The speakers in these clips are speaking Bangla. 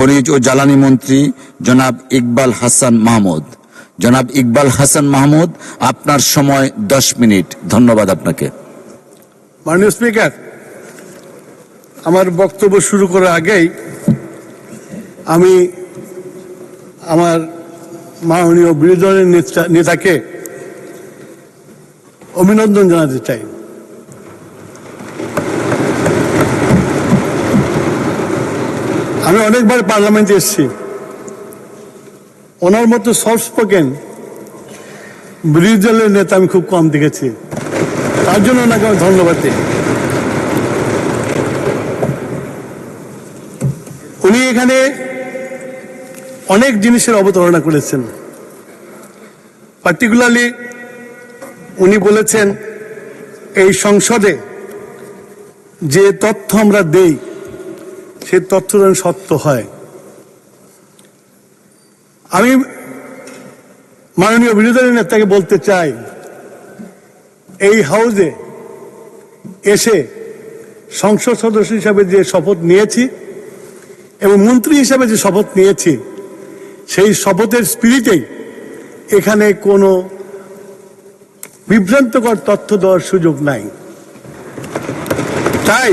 খনিজ ও জ্বালানি মন্ত্রী জনাব ইকবাল হাসান মাহমুদ। জনাব ইকবাল হাসান মাহমুদ, আপনার সময় 10 মিনিট। ধন্যবাদ আপনাকে। মাননীয় স্পিকার, আমার বক্তব্য শুরু করার আগেই আমি আমার মাননীয় বিরোধী দলের নেতাকে অভিনন্দন জানাতে চাই। আমি অনেকবার পার্লামেন্টে এসেছি, ওনার মতো সফট স্পোকেন বিরোধী দলের নেতা আমি খুব কম দেখেছি। তার জন্য ওনাকে আমি ধন্যবাদ দিই। উনি এখানে অনেক জিনিসের অবতারণা করেছেন। পার্টিকুলারলি উনি বলেছেন এই সংসদে যে তথ্য আমরা দেই সে তথ্য যেন সত্য হয়। আমি মাননীয় বিরোধী দলের নেতাকে বলতে চাই, এই হাউসে এসে সংসদ সদস্য হিসাবে যে শপথ নিয়েছি এবং মন্ত্রী হিসাবে যে শপথ নিয়েছি, সেই শপথের স্পিরিটেই এখানে কোনো বিভ্রান্তকর তথ্য দেওয়ার সুযোগ নাই। তাই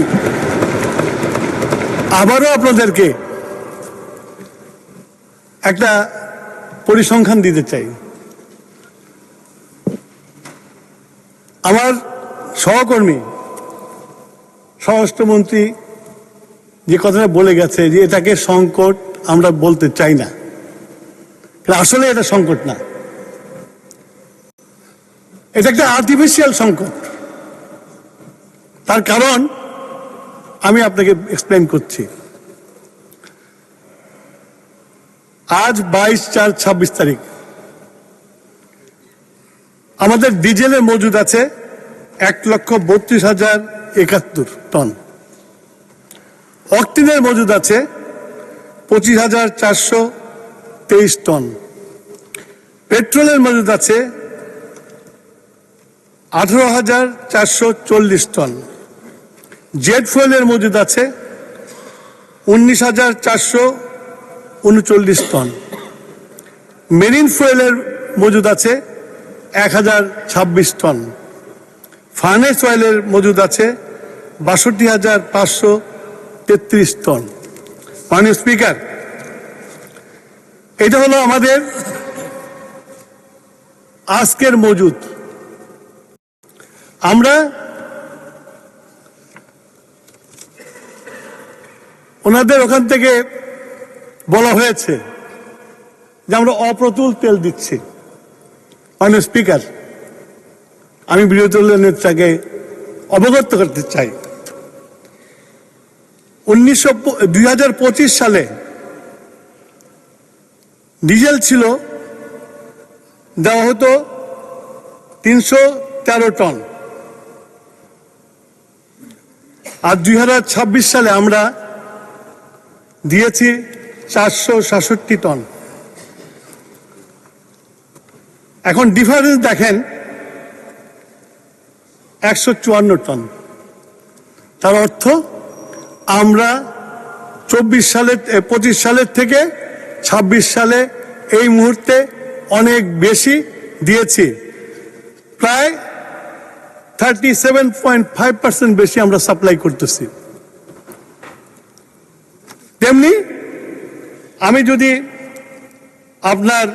আবারও আপনাদেরকে একটা পরিসংখ্যান দিতে চাই। আমার সহকর্মী স্বরাষ্ট্রমন্ত্রী যে কথাটা বলে গেছে যে এটাকে সংকট আমরা বলতে চাই না, আসলে এটা সংকট না, এটা একটা আর্টিফিশিয়াল সংকট। তার কারণ আমি আপনাকে এক্সপ্লেন করছি। আজ 22/4/26 তারিখ আমাদের ডিজেলের মজুদ আছে 1,32,071 টন, অক্টিনের মজুদ আছে 25,423 টন, পেট্রোলের মজুদ আছে 18,440 টন, জেট ফুয়েলের মজুদ আছে 19,439 টন, মেরিন ফুয়েলের মজুদ আছে 1,026 টন, ফার্নেস অয়েলের মজুদ আছে 62,533 টন। মাননীয় স্পিকার, এটা হলো আমাদের আজকের মজুদ। আমরা ওনাদের ওখান থেকে বলা হয়েছে যে আমরা অপ্রতুল তেল দিচ্ছি। মাননীয় স্পিকার, আমি বিরোধী দলের নেতাকে অবগত করতে চাই, 2025 সালে ডিজেল ছিল দেওয়া হতো 313 টন, আর 2026 সালে আমরা দিয়েছি 467 টন। এখন ডিফারেন্স দেখেন, 154 টন। তার অর্থ আমরা 25 সালের থেকে 26 সালে এই মুহূর্তে অনেক বেশি দিয়েছি, প্রায় 37.5% বেশি আমরা সাপ্লাই করতেছি। তেমনি আমি যদি আপনার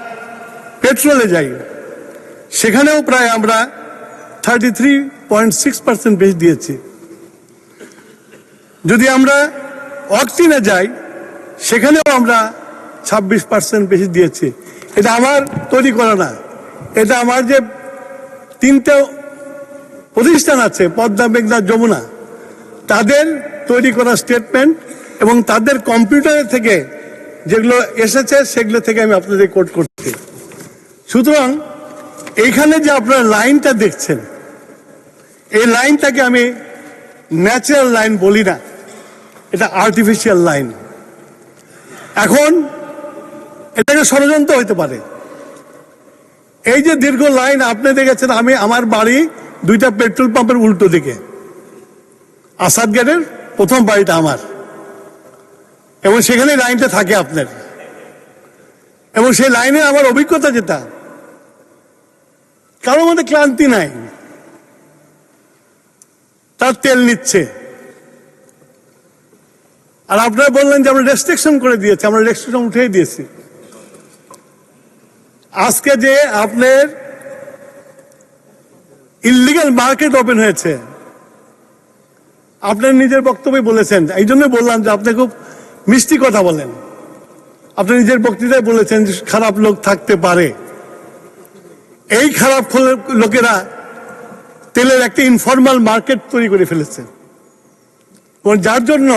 পেট্রোলে যাই, সেখানেও প্রায় আমরা 33.6% বেশি দিয়েছি। যদি আমরা অক্সিজেনে যাই, সেখানেও আমরা 26% বেশি দিয়েছি। এটা আমার তৈরি করা না, এটা আমার যে 3টে প্রতিষ্ঠান আছে, পদ্মা, মেঘনা, যমুনা, তাদের তৈরি করা স্টেটমেন্ট এবং তাদের কম্পিউটারের থেকে যেগুলো এসেছে সেগুলো থেকে আমি আপনাদের কোট করছি। সুতরাং এইখানে যে আপনারা লাইনটা দেখছেন, এই লাইনটাকে আমি ন্যাচারাল লাইন বলি না, এটা আর্টিফিশিয়াল লাইন। এখন এটাকে ষড়যন্ত্র হইতে পারে। এই যে দীর্ঘ লাইন আপনি দেখেছেন, আমি আমার বাড়ি 2টা পেট্রোল পাম্পের উল্টো দিকে, আসাদ গেটের প্রথম বাড়িটা আমার। এবং সেখানে লাইনটা থাকে আপনার, এবং সেই লাইনে আমার অভিজ্ঞতা যেটা, কারোর মধ্যে ক্লান্তি নাই, তার তেল নিচ্ছে। আর আপনারা বললেন যে আমরা রেস্ট্রিকশন করে দিয়েছি, আমরা রেস্ট্রিকশন উঠিয়ে দিয়েছি। আজকে যে আপনার ইললিগাল মার্কেট ওপেন হয়েছে, আপনার নিজের বক্তব্যে বলেছেন, এই জন্য বললাম যে আপনি খুব মিষ্টি কথা বলেন। আপনি নিজের বক্তৃতায় বলেছেন যে খারাপ লোক থাকতে পারে। এই খারাপ লোকেরা তেলের একটা ইনফরমাল মার্কেট তৈরি করে ফেলেছে, যার জন্য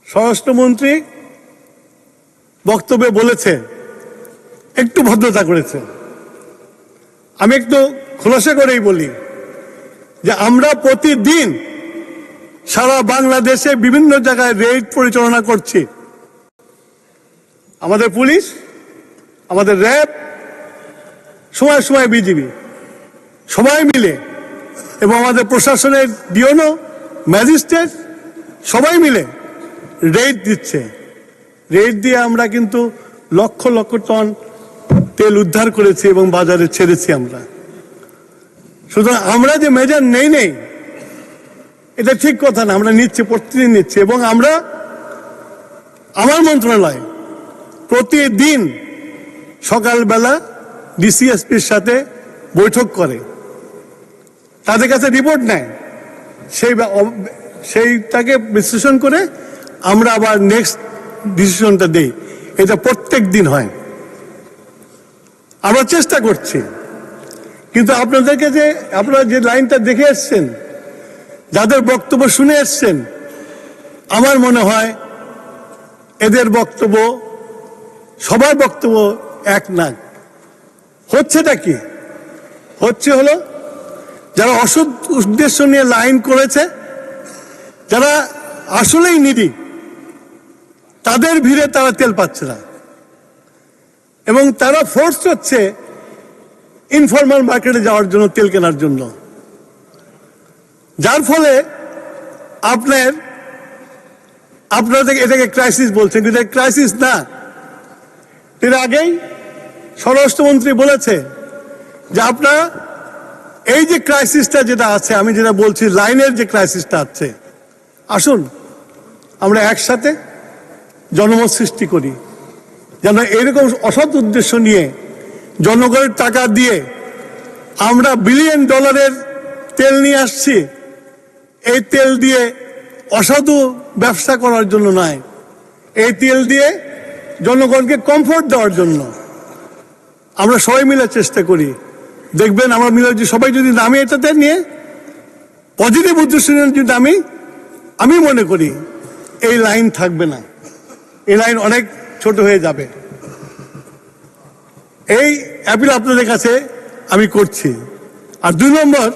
স্বরাষ্ট্রমন্ত্রী বক্তব্যে বলেছে একটু ভদ্রতা করেছে। আমি একটু খোলাসা করেই বলি যে আমরা প্রতিদিন সারা বাংলাদেশে বিভিন্ন জায়গায় রেড পরিচালনা করছি। আমাদের পুলিশ, আমাদের র্যাব, সময় সময় বিজিবি, সবাই মিলে, এবং আমাদের প্রশাসনের ডিওনো, ম্যাজিস্ট্রেট সবাই মিলে রেড দিচ্ছে। রেড দিয়ে আমরা কিন্তু লক্ষ লক্ষ টন তেল উদ্ধার করেছি এবং বাজারে ছেড়েছি আমরা। সুতরাং আমরা যে মেজার নেই এটা ঠিক কথা না, আমরা নিচ্ছি, প্রতিদিন নিচ্ছি। এবং আমরা, আমার মন্ত্রণালয় প্রতিদিন সকালবেলা ডিসিএসপির সাথে বৈঠক করে, তাদের কাছে রিপোর্ট নেয়, সেইটাকে বিশ্লেষণ করে আমরা আবার নেক্সট ডিসিশনটা দেই। এটা প্রত্যেক দিন হয়, আমরা চেষ্টা করছি। কিন্তু আপনাদেরকে যে আপনারা যে লাইনটা দেখে এসছেন, যাদের বক্তব্য শুনে এসছেন, আমার মনে হয় এদের বক্তব্য, সবার বক্তব্য এক না। হচ্ছেটা কি হলো, যারা অসৎ উদ্দেশ্য নিয়ে লাইন করেছে, যারা আসলেই নিডি, তাদের ভিড়ে তারা তেল পাচ্ছে না, এবং তারা ফোর্স হচ্ছে ইনফরমাল মার্কেটে যাওয়ার জন্য, তেল কেনার জন্য। যার ফলে আপনারা এটাকে ক্রাইসিস বলছেন, কিন্তু এটা ক্রাইসিস না। এর আগেই স্বরাষ্ট্রমন্ত্রী বলেছে যে আপনারা এই যে ক্রাইসিসটা যেটা আছে, আমি যেটা বলছি লাইনের যে ক্রাইসিসটা আছে, আসুন আমরা একসাথে জনমত সৃষ্টি করি, যেন এরকম অসৎ উদ্দেশ্য নিয়ে জনগণের টাকা দিয়ে আমরা বিলিয়ন ডলারের তেল নিয়ে আসছি, এই তেল দিয়ে অসাধু ব্যবসা করার জন্য নয়, এই তেল দিয়ে জনগণকে কমফোর্ট দেওয়ার জন্য। আমরা সবাই মিলে চেষ্টা করি, দেখবেন আমরা মিলে সবাই যদি নামে এটাতে নিয়ে পজিটিভ উদ্দেশ্য যদি আমি মনে করি এই লাইন থাকবে না, এই লাইন অনেক ছোট হয়ে যাবে। এই অ্যাপিল আপনাদের কাছে আমি করছি। আর 2 নম্বর,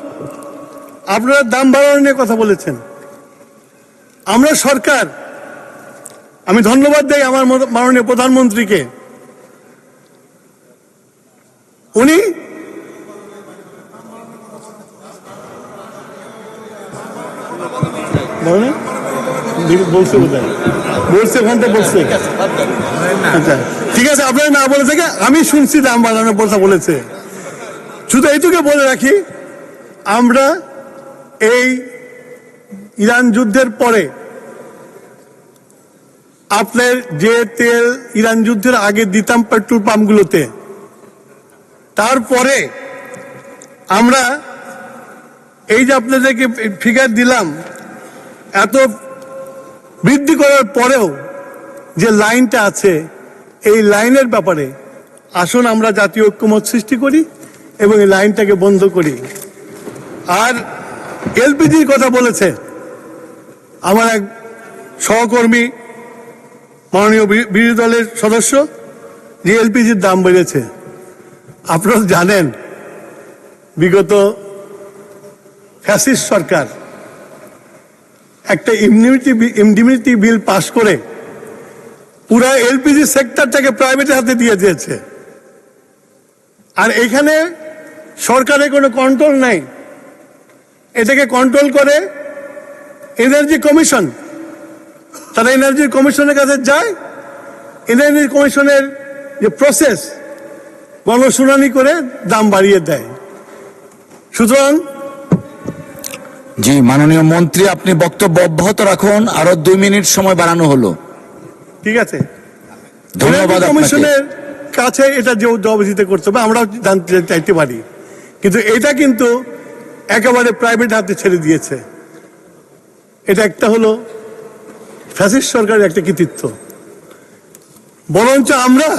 আপনারা দাম বাড়ানো নিয়ে কথা বলেছেন। আমরা সরকার, আমি ধন্যবাদ দেই আমার মাননীয় প্রধানমন্ত্রীকে, উনি বলছে বোধহয়, বলছে ওখানটা বলছে, আচ্ছা ঠিক আছে, আপনারা না বলে থেকে আমি শুনছি দাম বাড়ানোর কথা বলেছে। শুধু এইটুকু বলে রাখি, আমরা এই ইরান যুদ্ধের পরে আপনার যে তেল ইরান যুদ্ধের আগে দিতাম পেট্রোল পাম্পগুলোতে, তারপরে আমরা এই যে আপনাদেরকে ফিগার দিলাম, এত বৃদ্ধি করার পরেও যে লাইনটা আছে, এই লাইনের ব্যাপারে আসুন আমরা জাতীয় ঐক্যমত সৃষ্টি করি এবং এই লাইনটাকে বন্ধ করি। আর এলপিজির কথা বলেছে আমার এক সহকর্মী, মাননীয় বিরোধী দলের সদস্য, যে এলপিজির দাম বেড়েছে। আপনারা জানেন বিগত ফ্যাসিস্ট সরকার একটা ইমডিমিনিটি বিল পাশ করে পুরা এলপিজি সেক্টরটাকে প্রাইভেটের হাতে দিয়ে দিয়েছে। আর এখানে সরকারের কোনো কন্ট্রোল নাই, এটাকে কন্ট্রোল করে এনার্জি কমিশন। তারা এনার্জি কমিশনের কাছে যায়, এনার্জি কমিশনের যে প্রসেস গণশুনানি করে দাম বাড়িয়ে দেয়। সুতরাং জি মাননীয় মন্ত্রী, আপনি বক্তব্য অব্যাহত রাখুন, আরো 2 মিনিট সময় বাড়ানো হলো। ঠিক আছে, ধন্যবাদ আপনাকে। কমিশনের কাছে এটা জবাব দিতে করতে হবে, আমরা জানতে চাইতে পারি, কিন্তু এটা কিন্তু একেবারে প্রাইভেট হাতে ছেড়ে দিয়েছে। এটা একটা হলো ফ্যাসিস্ট সরকারের একটা কৃতিত্ব। বরঞ্চ আমরা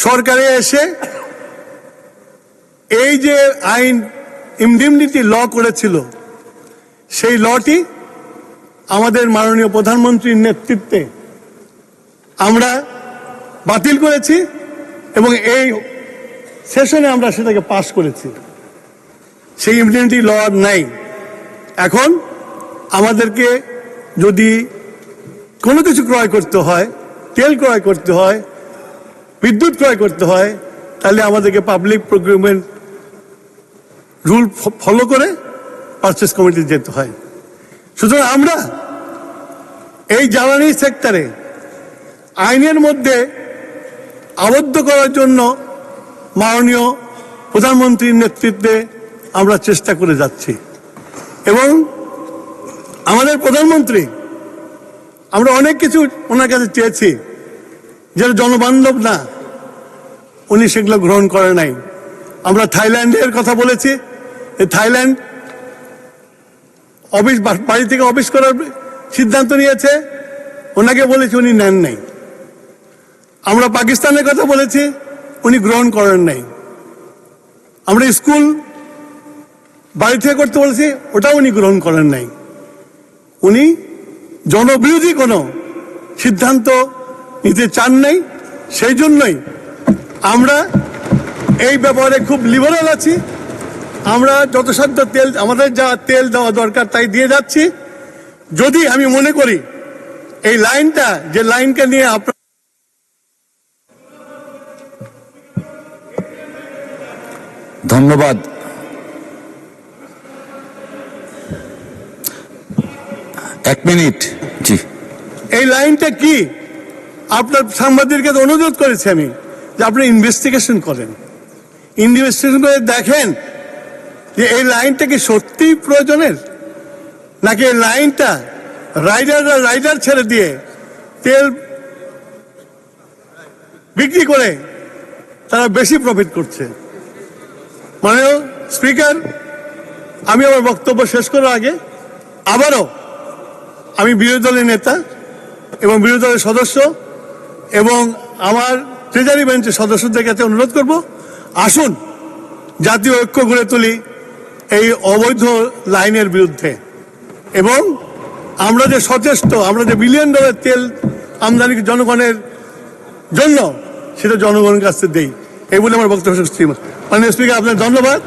সরকারে এসে এই যে আইন ইনডিমনিটি ল করেছিল, সেই লটি আমাদের মাননীয় প্রধানমন্ত্রীর নেতৃত্বে আমরা বাতিল করেছি এবং এই সেশনে আমরা সেটাকে পাশ করেছি। সেই ইমডিমনিটি ল নাই। এখন আমাদেরকে যদি কোনো কিছু ক্রয় করতে হয়, তেল ক্রয় করতে হয়, বিদ্যুৎ ক্রয় করতে হয়, তাহলে আমাদেরকে পাবলিক প্রকিউরমেন্ট রুল ফলো করে পারচেস কমিটি যেতে হয়। সুতরাং আমরা এই জ্বালানি সেক্টরে আইনের মধ্যে আবদ্ধ করার জন্য মাননীয় প্রধানমন্ত্রীর নেতৃত্বে আমরা চেষ্টা করে যাচ্ছি এবং আমাদের প্রধানমন্ত্রী, আমরা অনেক কিছু ওনার কাছে চেয়েছি যেটা জনবান্ধব না, উনি সেগুলো গ্রহণ করে নাই। আমরা থাইল্যান্ডের কথা বলেছি, থাইল্যান্ড অফিস বাড়ি থেকে অফিস করার সিদ্ধান্ত নিয়েছে, ওনাকে বলেছি, উনি নেন নাই। আমরা পাকিস্তানের কথা বলেছি, উনি গ্রহণ করেন নাই। আমরা স্কুল বাড়ি থেকে করতে বলেছি, ওটাও উনি গ্রহণ করেন নাই। উনি জনবিরোধী কোনো সিদ্ধান্ত নিতে চান নাই। সেই জন্যই আমরা এই ব্যাপারে খুব লিবারাল আছি। আমরা যথাসাধ্য তেল, আমাদের যা তেল দেওয়া দরকার তাই দিয়ে যাচ্ছি। যদি আমি মনে করি এই লাইনটা, যে লাইনকে নিয়ে আপনার ধন্যবাদ। এক মিনিট। জি, এই লাইনটা কি, আপনার সাংবাদিককে অনুরোধ করেছি আমি যে আপনি ইনভেস্টিগেশন করেন, ইনভেস্টিগেশন করে দেখেন যে এই লাইনটা কি সত্যিই প্রয়োজনের, নাকি এই লাইনটা রাইডাররা রাইডার ছেড়ে দিয়ে তেল বিক্রি করে তারা বেশি প্রফিট করছে। মাননীয় স্পিকার, আমি আমার বক্তব্য শেষ করার আগে আবারও আমি বিরোধী দলের নেতা এবং বিরোধী দলের সদস্য এবং আমার ট্রেজারি বেঞ্চের সদস্যদের কাছে অনুরোধ করব, আসুন জাতীয় ঐক্য গড়ে তুলি এই অবৈধ লাইনের বিরুদ্ধে এবং আমরা যে সচেষ্ট, আমরা যে $1 বিলিয়ন তেল আমদানি জনগণের জন্য, সেটা জনগণের কাছে দেই। এই বলে আমার বক্তব্য শেষ করছি। মাননীয় স্পিকার, আপনার ধন্যবাদ।